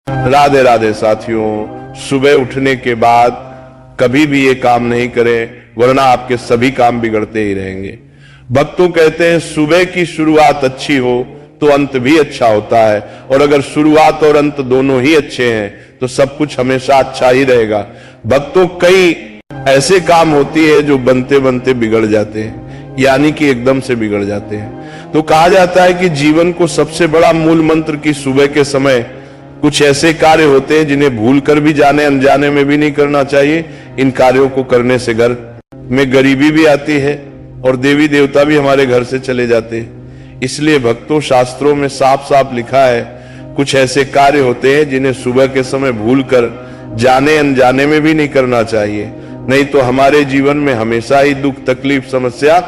राधे राधे साथियों, सुबह उठने के बाद कभी भी ये काम नहीं करें, वरना आपके सभी काम बिगड़ते ही रहेंगे। भक्तों कहते हैं सुबह की शुरुआत अच्छी हो तो अंत भी अच्छा होता है, और अगर शुरुआत और अंत दोनों ही अच्छे हैं तो सब कुछ हमेशा अच्छा ही रहेगा। भक्तों, कई ऐसे काम होती है जो बनते बनते बिगड़ जाते हैं, यानी कि एकदम से बिगड़ जाते हैं। तो कहा जाता है कि जीवन को सबसे बड़ा मूल मंत्र की सुबह के समय कुछ ऐसे कार्य होते हैं जिन्हें भूल कर भी जाने अनजाने में भी नहीं करना चाहिए। इन कार्यों को करने से घर में गरीबी भी आती है और देवी देवता भी हमारे घर से चले जाते हैं। इसलिए भक्तों, शास्त्रों में साफ साफ लिखा है कुछ ऐसे कार्य होते हैं जिन्हें सुबह के समय भूल कर जाने अनजाने में भी नहीं करना चाहिए, नहीं तो हमारे जीवन में हमेशा ही दुख तकलीफ समस्या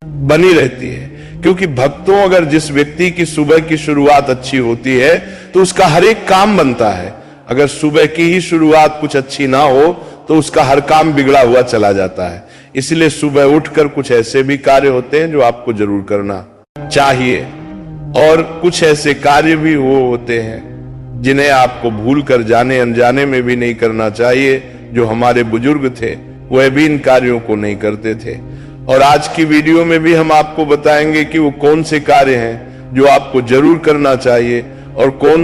बनी रहती है। क्योंकि भक्तों, अगर जिस व्यक्ति की सुबह की शुरुआत अच्छी होती है तो उसका हर एक काम बनता है। अगर सुबह की ही शुरुआत कुछ अच्छी ना हो तो उसका हर काम बिगड़ा हुआ चला जाता है। इसलिए सुबह उठकर कुछ ऐसे भी कार्य होते हैं जो आपको जरूर करना चाहिए, और कुछ ऐसे कार्य भी वो होते हैं जिन्हें आपको भूल कर जाने अनजाने में भी नहीं करना चाहिए। जो हमारे बुजुर्ग थे वह भी इन कार्यों को नहीं करते थे, और आज की वीडियो में भी हम आपको बताएंगे कि वो कौन से कार्य हैं जो आपको जरूर करना चाहिए और कौन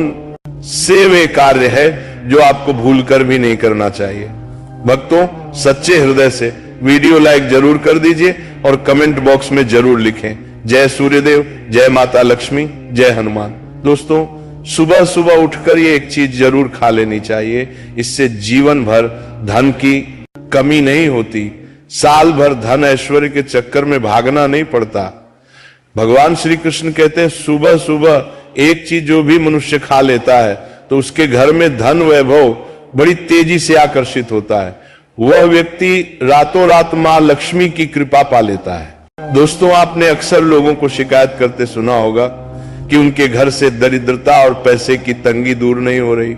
से वे कार्य है जो आपको भूलकर भी नहीं करना चाहिए। भक्तों, सच्चे हृदय से वीडियो लाइक जरूर कर दीजिए और कमेंट बॉक्स में जरूर लिखें जय सूर्यदेव, जय माता लक्ष्मी, जय हनुमान। दोस्तों, सुबह सुबह उठकर ये एक चीज जरूर खा लेनी चाहिए, इससे जीवन भर धन की कमी नहीं होती। साल भर धन ऐश्वर्य के चक्कर में भागना नहीं पड़ता। भगवान श्री कृष्ण कहते हैं सुबह सुबह एक चीज जो भी मनुष्य खा लेता है तो उसके घर में धन वैभव बड़ी तेजी से आकर्षित होता है। वह व्यक्ति रातों रात मां लक्ष्मी की कृपा पा लेता है। दोस्तों, आपने अक्सर लोगों को शिकायत करते सुना होगा कि उनके घर से दरिद्रता और पैसे की तंगी दूर नहीं हो रही,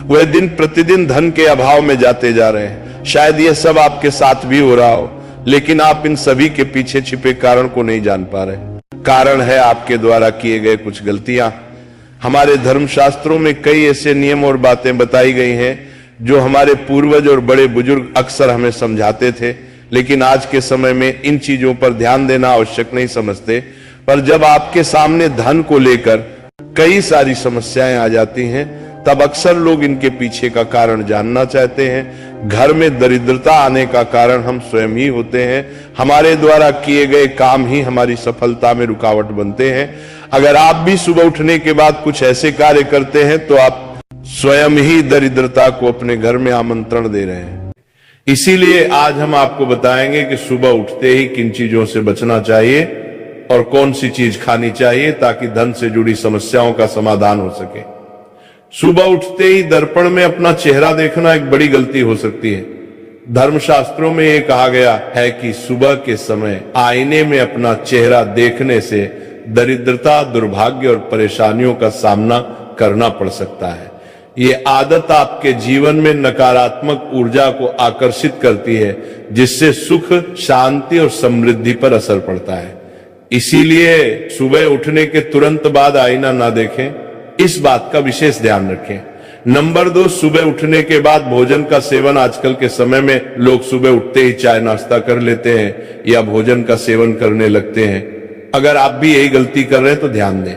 वह दिन प्रतिदिन धन के अभाव में जाते जा रहे हैं। शायद यह सब आपके साथ भी हो रहा हो, लेकिन आप इन सभी के पीछे छिपे कारण को नहीं जान पा रहे। कारण है आपके द्वारा किए गए कुछ गलतियां। हमारे धर्मशास्त्रों में कई ऐसे नियम और बातें बताई गई हैं जो हमारे पूर्वज और बड़े बुजुर्ग अक्सर हमें समझाते थे, लेकिन आज के समय में इन चीजों पर ध्यान देना आवश्यक नहीं समझते। पर जब आपके सामने धन को लेकर कई सारी समस्याएं आ जाती हैं, तब अक्सर लोग इनके पीछे का कारण जानना चाहते हैं। घर में दरिद्रता आने का कारण हम स्वयं ही होते हैं। हमारे द्वारा किए गए काम ही हमारी सफलता में रुकावट बनते हैं। अगर आप भी सुबह उठने के बाद कुछ ऐसे कार्य करते हैं तो आप स्वयं ही दरिद्रता को अपने घर में आमंत्रण दे रहे हैं। इसीलिए आज हम आपको बताएंगे कि सुबह उठते ही किन चीजों से बचना चाहिए और कौन सी चीज खानी चाहिए ताकि धन से जुड़ी समस्याओं का समाधान हो सके। सुबह उठते ही दर्पण में अपना चेहरा देखना एक बड़ी गलती हो सकती है। धर्मशास्त्रों में यह कहा गया है कि सुबह के समय आईने में अपना चेहरा देखने से दरिद्रता, दुर्भाग्य और परेशानियों का सामना करना पड़ सकता है। ये आदत आपके जीवन में नकारात्मक ऊर्जा को आकर्षित करती है, जिससे सुख, शांति और समृद्धि पर असर पड़ता है। इसीलिए सुबह उठने के तुरंत बाद आईना ना देखें, इस बात का विशेष ध्यान रखें। नंबर 2, सुबह उठने के बाद भोजन का सेवन। आजकल के समय में लोग सुबह उठते ही चाय नाश्ता कर लेते हैं या भोजन का सेवन करने लगते हैं। अगर आप भी यही गलती कर रहे हैं तो ध्यान दें।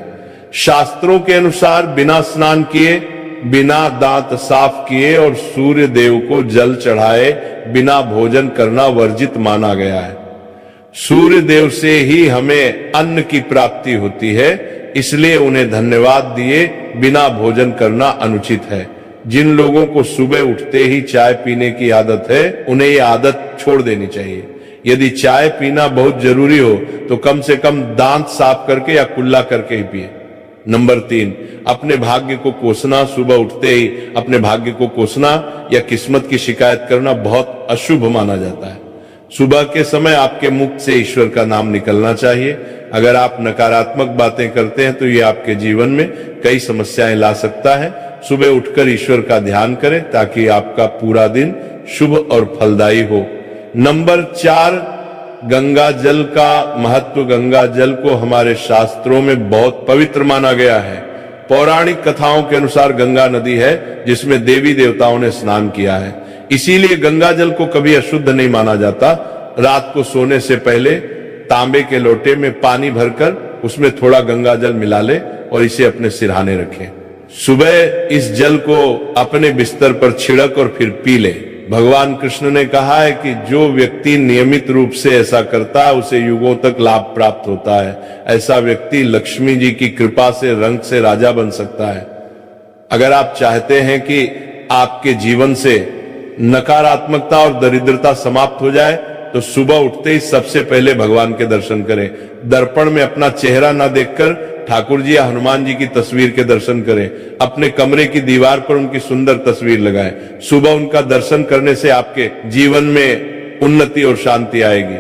शास्त्रों के अनुसार बिना स्नान किए, बिना दांत साफ किए और सूर्य देव को जल चढ़ाए बिना भोजन करना वर्जित माना गया है। सूर्य देव से ही हमें अन्न की प्राप्ति होती है, इसलिए उन्हें धन्यवाद दिए बिना भोजन करना अनुचित है। जिन लोगों को सुबह उठते ही चाय पीने की आदत है, उन्हें यह आदत छोड़ देनी चाहिए। यदि चाय पीना बहुत जरूरी हो तो कम से कम दांत साफ करके या कुल्ला करके ही पिए। नंबर 3, अपने भाग्य को कोसना। सुबह उठते ही अपने भाग्य को कोसना या किस्मत की शिकायत करना बहुत अशुभ माना जाता है। सुबह के समय आपके मुख से ईश्वर का नाम निकलना चाहिए। अगर आप नकारात्मक बातें करते हैं तो ये आपके जीवन में कई समस्याएं ला सकता है। सुबह उठकर ईश्वर का ध्यान करें ताकि आपका पूरा दिन शुभ और फलदायी हो। नंबर 4, गंगा जल का महत्व। गंगा जल को हमारे शास्त्रों में बहुत पवित्र माना गया है। पौराणिक कथाओं के अनुसार गंगा नदी है जिसमें देवी देवताओं ने स्नान किया है। इसीलिए गंगा जल को कभी अशुद्ध नहीं माना जाता। रात को सोने से पहले तांबे के लोटे में पानी भरकर उसमें थोड़ा गंगा जल मिला ले और इसे अपने सिरहाने रखें। सुबह इस जल को अपने बिस्तर पर छिड़क और फिर पी ले। भगवान कृष्ण ने कहा है कि जो व्यक्ति नियमित रूप से ऐसा करता है उसे युगों तक लाभ प्राप्त होता है। ऐसा व्यक्ति लक्ष्मी जी की कृपा से रंग से राजा बन सकता है। अगर आप चाहते हैं कि आपके जीवन से नकारात्मकता और दरिद्रता समाप्त हो जाए तो सुबह उठते ही सबसे पहले भगवान के दर्शन करें। दर्पण में अपना चेहरा ना देखकर ठाकुर जी या हनुमान जी की तस्वीर के दर्शन करें। अपने कमरे की दीवार पर उनकी सुंदर तस्वीर लगाएं। सुबह उनका दर्शन करने से आपके जीवन में उन्नति और शांति आएगी।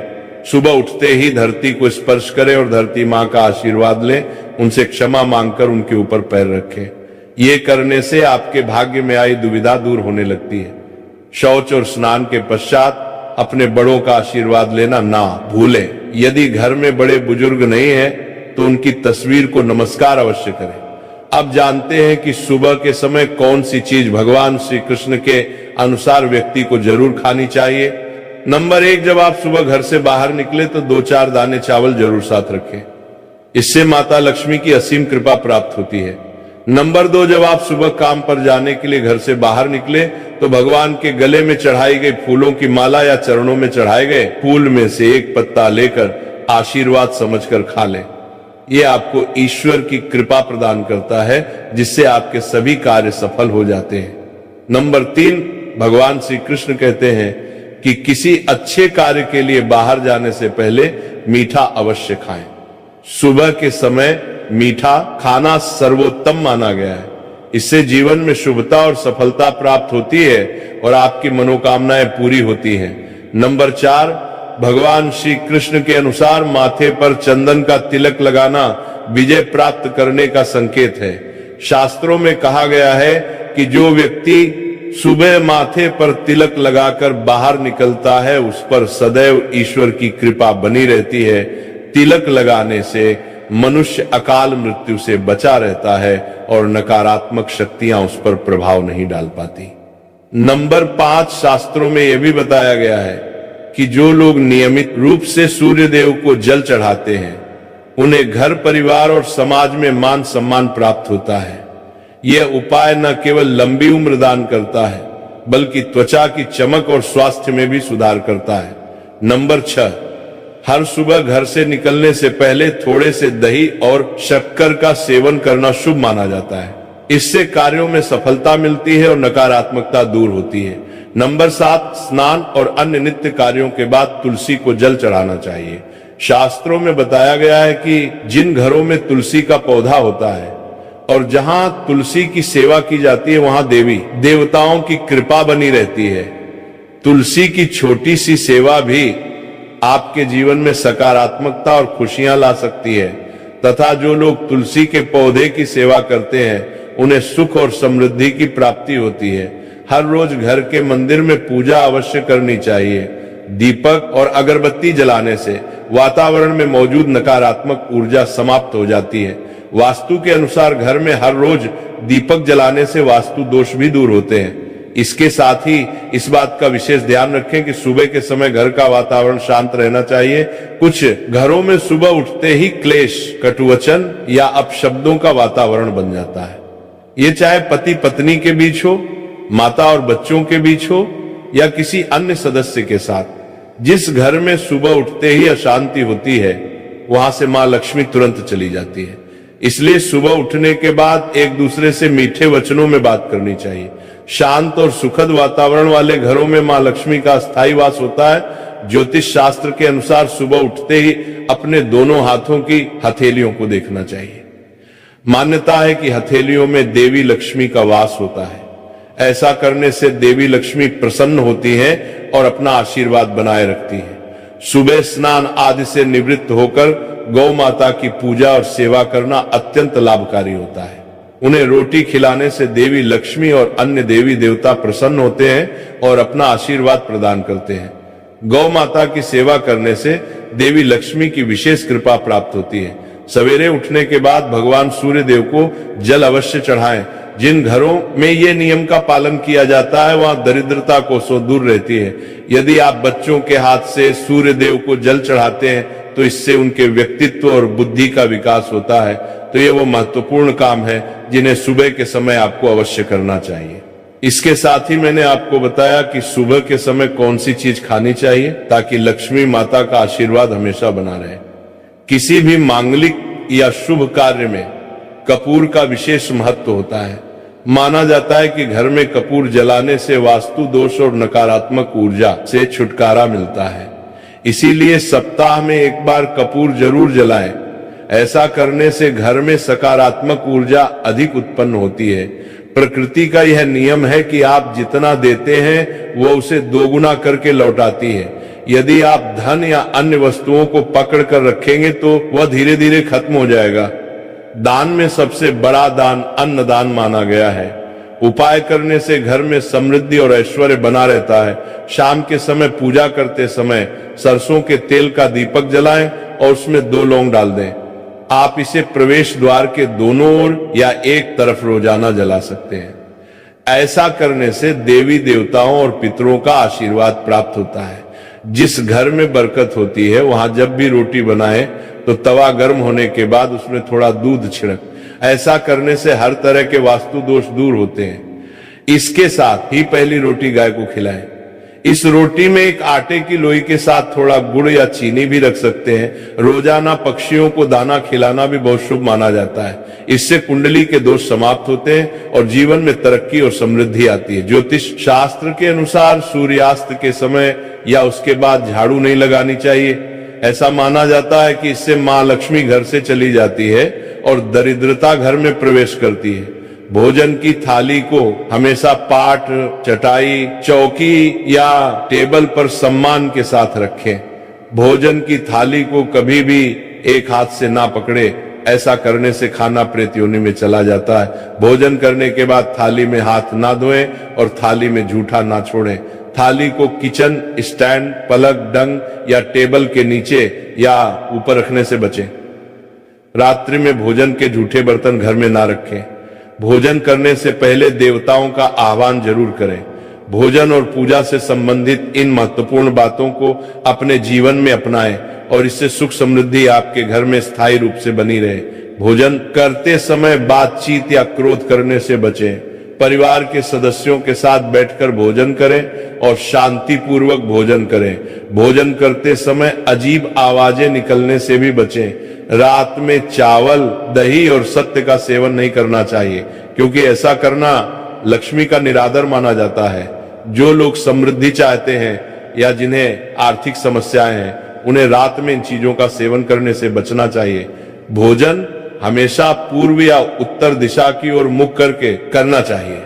सुबह उठते ही धरती को स्पर्श करें और धरती मां का आशीर्वाद लें। उनसे क्षमा मांगकर उनके ऊपर पैर रखें। ये करने से आपके भाग्य में आई दुविधा दूर होने लगती है। शौच और स्नान के पश्चात अपने बड़ों का आशीर्वाद लेना ना भूलें। यदि घर में बड़े बुजुर्ग नहीं है तो उनकी तस्वीर को नमस्कार अवश्य करें। अब जानते हैं कि सुबह के समय कौन सी चीज भगवान श्री कृष्ण के अनुसार व्यक्ति को जरूर खानी चाहिए। नंबर 1, जब आप सुबह घर से बाहर निकले तो 2-4 दाने चावल जरूर साथ रखें। इससे माता लक्ष्मी की असीम कृपा प्राप्त होती है। नंबर 2, जब आप सुबह काम पर जाने के लिए घर से बाहर निकले तो भगवान के गले में चढ़ाई गई फूलों की माला या चरणों में चढ़ाए गए फूल में से एक पत्ता लेकर आशीर्वाद समझकर खा लें। यह आपको ईश्वर की कृपा प्रदान करता है जिससे आपके सभी कार्य सफल हो जाते हैं। नंबर 3, भगवान श्री कृष्ण कहते हैं कि किसी अच्छे कार्य के लिए बाहर जाने से पहले मीठा अवश्य खाएं। सुबह के समय मीठा खाना सर्वोत्तम माना गया है। इससे जीवन में शुभता और सफलता प्राप्त होती है और आपकी मनोकामनाएं पूरी होती हैं। नंबर 4, भगवान श्री कृष्ण के अनुसार माथे पर चंदन का तिलक लगाना विजय प्राप्त करने का संकेत है। शास्त्रों में कहा गया है कि जो व्यक्ति सुबह माथे पर तिलक लगाकर बाहर निकलता है उस पर सदैव ईश्वर की कृपा बनी रहती है। तिलक लगाने से मनुष्य अकाल मृत्यु से बचा रहता है और नकारात्मक शक्तियां उस पर प्रभाव नहीं डाल पाती। नंबर 5, शास्त्रों में यह भी बताया गया है कि जो लोग नियमित रूप से सूर्य देव को जल चढ़ाते हैं उन्हें घर परिवार और समाज में मान सम्मान प्राप्त होता है। यह उपाय न केवल लंबी उम्र दान करता है बल्कि त्वचा की चमक और स्वास्थ्य में भी सुधार करता है। नंबर 6, हर सुबह घर से निकलने से पहले थोड़े से दही और शक्कर का सेवन करना शुभ माना जाता है। इससे कार्यों में सफलता मिलती है और नकारात्मकता दूर होती है। नंबर 7, स्नान और अन्य नित्य कार्यों के बाद तुलसी को जल चढ़ाना चाहिए। शास्त्रों में बताया गया है कि जिन घरों में तुलसी का पौधा होता है और जहां तुलसी की सेवा की जाती है वहां देवी देवताओं की कृपा बनी रहती है। तुलसी की छोटी सी सेवा भी आपके जीवन में सकारात्मकता और खुशियां ला सकती है तथा जो लोग तुलसी के पौधे की सेवा करते हैं उन्हें सुख और समृद्धि की प्राप्ति होती है। हर रोज घर के मंदिर में पूजा अवश्य करनी चाहिए। दीपक और अगरबत्ती जलाने से वातावरण में मौजूद नकारात्मक ऊर्जा समाप्त हो जाती है। वास्तु के अनुसार घर में हर रोज दीपक जलाने से वास्तु दोष भी दूर होते हैं। इसके साथ ही इस बात का विशेष ध्यान रखें कि सुबह के समय घर का वातावरण शांत रहना चाहिए। कुछ घरों में सुबह उठते ही क्लेश, कटुवचन या अपशब्दों का वातावरण बन जाता है। ये चाहे पति पत्नी के बीच हो, माता और बच्चों के बीच हो या किसी अन्य सदस्य के साथ। जिस घर में सुबह उठते ही अशांति होती है वहां से मां लक्ष्मी तुरंत चली जाती है। इसलिए सुबह उठने के बाद एक दूसरे से मीठे वचनों में बात करनी चाहिए। शांत और सुखद वातावरण वाले घरों में मां लक्ष्मी का स्थायी वास होता है। ज्योतिष शास्त्र के अनुसार सुबह उठते ही अपने दोनों हाथों की हथेलियों को देखना चाहिए। मान्यता है कि हथेलियों में देवी लक्ष्मी का वास होता है। ऐसा करने से देवी लक्ष्मी प्रसन्न होती हैं और अपना आशीर्वाद बनाए रखती हैं। सुबह स्नान आदि से निवृत्त होकर गौ माता की पूजा और सेवा करना अत्यंत लाभकारी होता है। उन्हें रोटी खिलाने से देवी लक्ष्मी और अन्य देवी देवता प्रसन्न होते हैं और अपना आशीर्वाद प्रदान करते हैं। गौ माता की सेवा करने से देवी लक्ष्मी की विशेष कृपा प्राप्त होती है सवेरे उठने के बाद भगवान सूर्य देव को जल अवश्य चढ़ाएं। जिन घरों में ये नियम का पालन किया जाता है वहां दरिद्रता कोसों दूर रहती है। यदि आप बच्चों के हाथ से सूर्य देव को जल चढ़ाते हैं तो इससे उनके व्यक्तित्व और बुद्धि का विकास होता है। तो ये वो महत्वपूर्ण काम है जिन्हें सुबह के समय आपको अवश्य करना चाहिए। इसके साथ ही मैंने आपको बताया कि सुबह के समय कौन सी चीज खानी चाहिए ताकि लक्ष्मी माता का आशीर्वाद हमेशा बना रहे। किसी भी मांगलिक या शुभ कार्य में कपूर का विशेष महत्व होता है। माना जाता है कि घर में कपूर जलाने से वास्तु दोष और नकारात्मक ऊर्जा से छुटकारा मिलता है। इसीलिए सप्ताह में एक बार कपूर जरूर जलाएं। ऐसा करने से घर में सकारात्मक ऊर्जा अधिक उत्पन्न होती है। प्रकृति का यह नियम है कि आप जितना देते हैं वो उसे दोगुना करके लौटाती है। यदि आप धन या अन्य वस्तुओं को पकड़ कर रखेंगे तो वह धीरे धीरे खत्म हो जाएगा। दान में सबसे बड़ा दान अन्नदान माना गया है। उपाय करने से घर में समृद्धि और ऐश्वर्य बना रहता है। शाम के समय पूजा करते समय सरसों के तेल का दीपक जलाएं और उसमें 2 लौंग डाल दें। आप इसे प्रवेश द्वार के दोनों ओर या एक तरफ रोजाना जला सकते हैं। ऐसा करने से देवी देवताओं और पितरों का आशीर्वाद प्राप्त होता है। जिस घर में बरकत होती है वहां जब भी रोटी बनाए तो तवा गर्म होने के बाद उसमें थोड़ा दूध छिड़क। ऐसा करने से हर तरह के वास्तु दोष दूर होते हैं। इसके साथ ही पहली रोटी गाय को खिलाएं। इस रोटी में एक आटे की लोई के साथ थोड़ा गुड़ या चीनी भी रख सकते हैं। रोजाना पक्षियों को दाना खिलाना भी बहुत शुभ माना जाता है। इससे कुंडली के दोष समाप्त होते हैं और जीवन में तरक्की और समृद्धि आती है। ज्योतिष शास्त्र के अनुसार सूर्यास्त के समय या उसके बाद झाड़ू नहीं लगानी चाहिए। ऐसा माना जाता है कि इससे मां लक्ष्मी घर से चली जाती है और दरिद्रता घर में प्रवेश करती है। भोजन की थाली को हमेशा पाट, चटाई, चौकी या टेबल पर सम्मान के साथ रखें। भोजन की थाली को कभी भी एक हाथ से ना पकड़े। ऐसा करने से खाना प्रेत योनि में चला जाता है। भोजन करने के बाद थाली में हाथ ना धोएं और थाली में जूठा ना छोड़ें। थाली को किचन स्टैंड, पलक, डंग या टेबल के नीचे या ऊपर रखने से बचें। रात्रि में भोजन के जूठे बर्तन घर में ना रखें। भोजन करने से पहले देवताओं का आह्वान जरूर करें। भोजन और पूजा से संबंधित इन महत्वपूर्ण बातों को अपने जीवन में अपनाएं और इससे सुख समृद्धि आपके घर में स्थायी रूप से बनी रहे। भोजन करते समय बातचीत या क्रोध करने से बचें। परिवार के सदस्यों के साथ बैठकर भोजन करें और शांति पूर्वक भोजन करें। भोजन करते समय अजीब आवाजें निकलने से भी बचें। रात में चावल, दही और सत्य का सेवन नहीं करना चाहिए क्योंकि ऐसा करना लक्ष्मी का निरादर माना जाता है। जो लोग समृद्धि चाहते हैं या जिन्हें आर्थिक समस्याएं हैं उन्हें रात में इन चीजों का सेवन करने से बचना चाहिए। भोजन हमेशा पूर्व या उत्तर दिशा की ओर मुख करके करना चाहिए।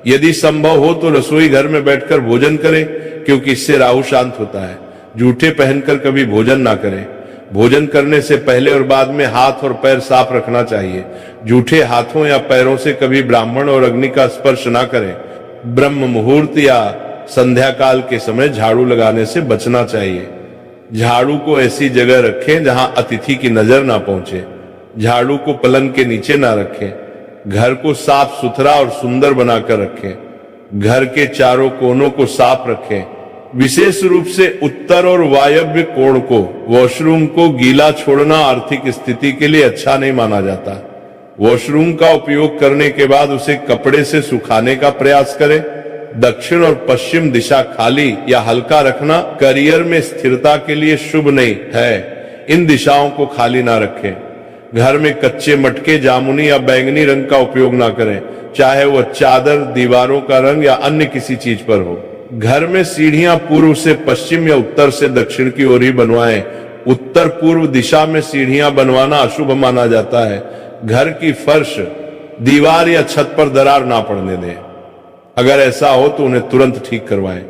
यदि संभव हो तो रसोई घर में बैठकर भोजन करें क्योंकि इससे राहु शांत होता है। जूठे पहनकर कभी भोजन ना करें। भोजन करने से पहले और बाद में हाथ और पैर साफ रखना चाहिए। जूठे हाथों या पैरों से कभी ब्राह्मण और अग्नि का स्पर्श ना करें। ब्रह्म मुहूर्त या संध्या काल के समय झाड़ू लगाने से बचना चाहिए। झाड़ू को ऐसी जगह रखें जहां अतिथि की नजर ना पहुंचे। झाड़ू को पलंग के नीचे ना रखें। घर को साफ सुथरा और सुंदर बनाकर रखें। घर के चारों कोनों को साफ रखें। विशेष रूप से उत्तर और वायव्य कोण को, वॉशरूम को गीला छोड़ना आर्थिक स्थिति के लिए अच्छा नहीं माना जाता। वॉशरूम का उपयोग करने के बाद उसे कपड़े से सुखाने का प्रयास करें। दक्षिण और पश्चिम दिशा खाली या हल्का रखना करियर में स्थिरता के लिए शुभ नहीं है। इन दिशाओं को खाली ना रखें। घर में कच्चे मटके, जामुनी या बैंगनी रंग का उपयोग ना करें, चाहे वह चादर, दीवारों का रंग या अन्य किसी चीज पर हो। घर में सीढ़ियां पूर्व से पश्चिम या उत्तर से दक्षिण की ओर ही बनवाएं। उत्तर पूर्व दिशा में सीढ़ियां बनवाना अशुभ माना जाता है। घर की फर्श, दीवार या छत पर दरार ना पड़ने दें। अगर ऐसा हो तो उन्हें तुरंत ठीक करवाएं।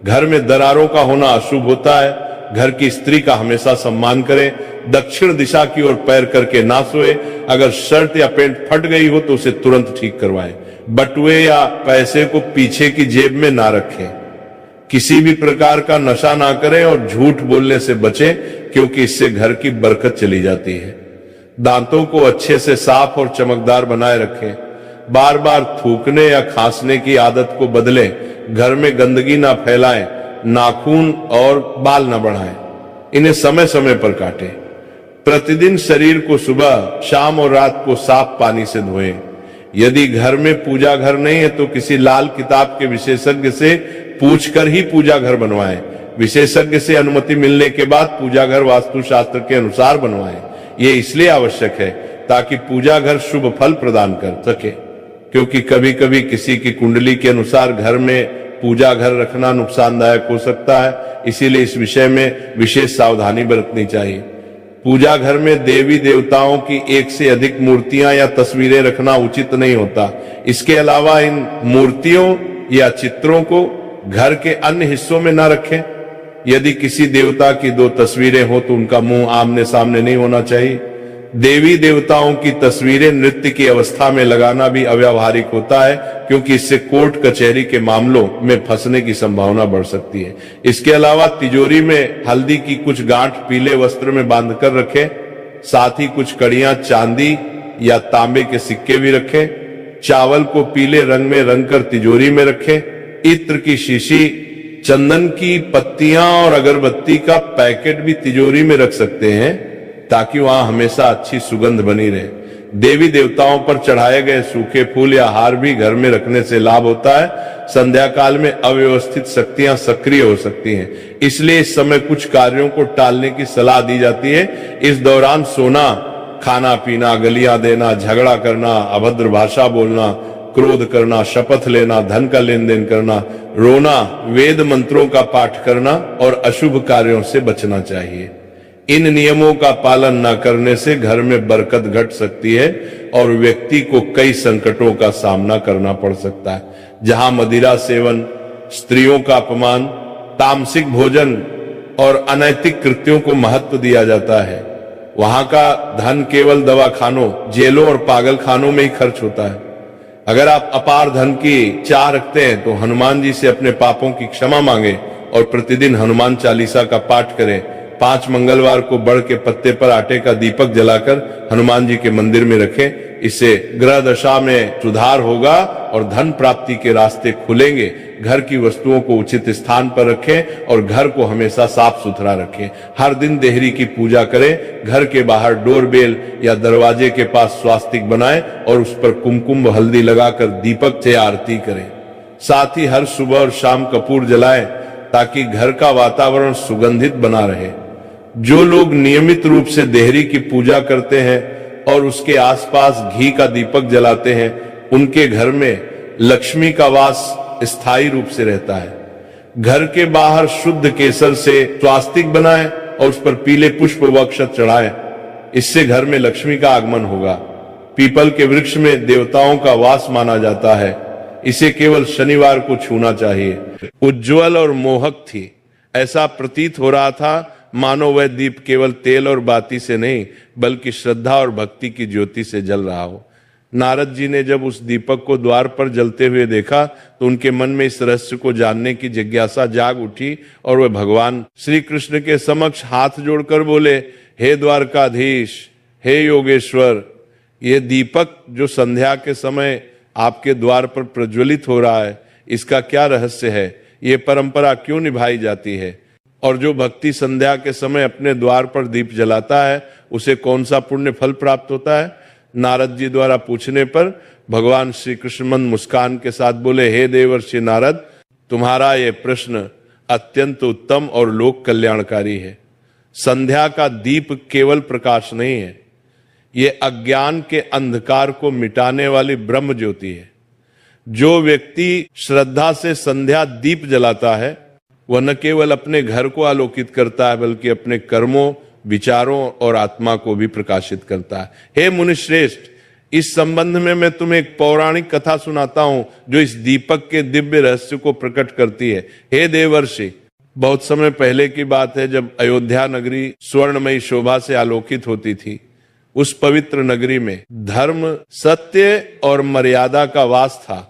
घर में दरारों का होना अशुभ होता है। घर की स्त्री का हमेशा सम्मान करें। दक्षिण दिशा की ओर पैर करके ना सोए। अगर शर्ट या पैंट फट गई हो तो उसे तुरंत ठीक करवाएं। बटुए या पैसे को पीछे की जेब में ना रखें। किसी भी प्रकार का नशा ना करें और झूठ बोलने से बचें क्योंकि इससे घर की बरकत चली जाती है। दांतों को अच्छे से साफ और चमकदार बनाए रखें। बार बार थूकने या खांसने की आदत को बदलें। घर में गंदगी ना फैलाएं। नाखून और बाल ना बढ़ाएं। इन्हें समय समय पर काटें। प्रतिदिन शरीर को सुबह, शाम और रात को साफ पानी से धोएं। यदि घर में पूजा घर नहीं है तो किसी लाल किताब के विशेषज्ञ से पूछकर ही पूजा घर बनवाएं। विशेषज्ञ से अनुमति मिलने के बाद पूजा घर वास्तुशास्त्र के अनुसार बनवाएं। ये इसलिए आवश्यक है ताकि पूजा घर शुभ फल प्रदान कर सके, क्योंकि कभी कभी किसी की कुंडली के अनुसार घर में पूजा घर रखना नुकसानदायक हो सकता है। इसीलिए इस विषय में विशेष सावधानी बरतनी चाहिए। पूजा घर में देवी देवताओं की एक से अधिक मूर्तियां या तस्वीरें रखना उचित नहीं होता। इसके अलावा इन मूर्तियों या चित्रों को घर के अन्य हिस्सों में न रखें। यदि किसी देवता की 2 तस्वीरें हो तो उनका मुंह आमने सामने नहीं होना चाहिए। देवी देवताओं की तस्वीरें नृत्य की अवस्था में लगाना भी अव्यावहारिक होता है, क्योंकि इससे कोर्ट कचहरी के मामलों में फंसने की संभावना बढ़ सकती है। इसके अलावा तिजोरी में हल्दी की कुछ गांठ पीले वस्त्र में बांधकर रखें। साथ ही कुछ कड़ियां चांदी या तांबे के सिक्के भी रखें। चावल को पीले रंग में रंगकर तिजोरी में रखें। इत्र की शीशी, चंदन की पत्तियां और अगरबत्ती का पैकेट भी तिजोरी में रख सकते हैं, ताकि वहां हमेशा अच्छी सुगंध बनी रहे। देवी देवताओं पर चढ़ाए गए सूखे फूल या हार भी घर में रखने से लाभ होता है। संध्या काल में अव्यवस्थित शक्तियां सक्रिय हो सकती हैं, इसलिए इस समय कुछ कार्यों को टालने की सलाह दी जाती है। इस दौरान सोना, खाना पीना, गलियां देना, झगड़ा करना, अभद्र भाषा बोलना, क्रोध करना, शपथ लेना, धन का लेन देन करना, रोना, वेद मंत्रों का पाठ करना और अशुभ कार्यों से बचना चाहिए। इन नियमों का पालन न करने से घर में बरकत घट सकती है और व्यक्ति को कई संकटों का सामना करना पड़ सकता है। जहां मदिरा सेवन, स्त्रियों का अपमान, तामसिक भोजन और अनैतिक कृत्यों को महत्व दिया जाता है, वहां का धन केवल दवाखानों, जेलों और पागलखानों में ही खर्च होता है। अगर आप अपार धन की चाह रखते हैं तो हनुमान जी से अपने पापों की क्षमा मांगे और प्रतिदिन हनुमान चालीसा का पाठ करें। 5 मंगलवार को बड़ के पत्ते पर आटे का दीपक जलाकर हनुमान जी के मंदिर में रखें। इससे ग्रह दशा में सुधार होगा और धन प्राप्ति के रास्ते खुलेंगे। घर की वस्तुओं को उचित स्थान पर रखें और घर को हमेशा साफ सुथरा रखें। हर दिन देहरी की पूजा करें। घर के बाहर डोरबेल या दरवाजे के पास स्वास्तिक बनाएं और उस पर कुमकुम व हल्दी लगाकर दीपक से आरती करें। साथ ही हर सुबह और शाम कपूर जलाएं ताकि घर का वातावरण सुगंधित बना रहे। जो लोग नियमित रूप से देहरी की पूजा करते हैं और उसके आसपास घी का दीपक जलाते हैं, उनके घर में लक्ष्मी का वास स्थायी रूप से रहता है। घर के बाहर शुद्ध केसर से स्वास्तिक बनाएं और उस पर पीले पुष्प व अक्षत चढ़ाएं। इससे घर में लक्ष्मी का आगमन होगा। पीपल के वृक्ष में देवताओं का वास माना जाता है। इसे केवल शनिवार को छूना चाहिए। उज्ज्वल और मोहक थी। ऐसा प्रतीत हो रहा था मानो वह दीप केवल तेल और बाती से नहीं बल्कि श्रद्धा और भक्ति की ज्योति से जल रहा हो। नारद जी ने जब उस दीपक को द्वार पर जलते हुए देखा तो उनके मन में इस रहस्य को जानने की जिज्ञासा जाग उठी और वह भगवान श्री कृष्ण के समक्ष हाथ जोड़कर बोले, हे द्वारकाधीश, हे योगेश्वर, ये दीपक जो संध्या के समय आपके द्वार पर प्रज्वलित हो रहा है, इसका क्या रहस्य है? ये परंपरा क्यों निभाई जाती है? और जो भक्ति संध्या के समय अपने द्वार पर दीप जलाता है उसे कौन सा पुण्य फल प्राप्त होता है? नारद जी द्वारा पूछने पर भगवान श्री कृष्ण मंद मुस्कान के साथ बोले, हे देवर्षि नारद, तुम्हारा ये प्रश्न अत्यंत उत्तम और लोक कल्याणकारी है। संध्या का दीप केवल प्रकाश नहीं है, ये अज्ञान के अंधकार को मिटाने वाली ब्रह्म ज्योति है। जो व्यक्ति श्रद्धा से संध्या दीप जलाता है वह न केवल अपने घर को आलोकित करता है बल्कि अपने कर्मों, विचारों और आत्मा को भी प्रकाशित करता है। हे मुनिश्रेष्ठ, इस संबंध में मैं तुम्हें एक पौराणिक कथा सुनाता हूं जो इस दीपक के दिव्य रहस्य को प्रकट करती है। हे देवर्षि, बहुत समय पहले की बात है जब अयोध्या नगरी स्वर्णमयी शोभा से आलोकित होती थी। उस पवित्र नगरी में धर्म, सत्य और मर्यादा का वास था।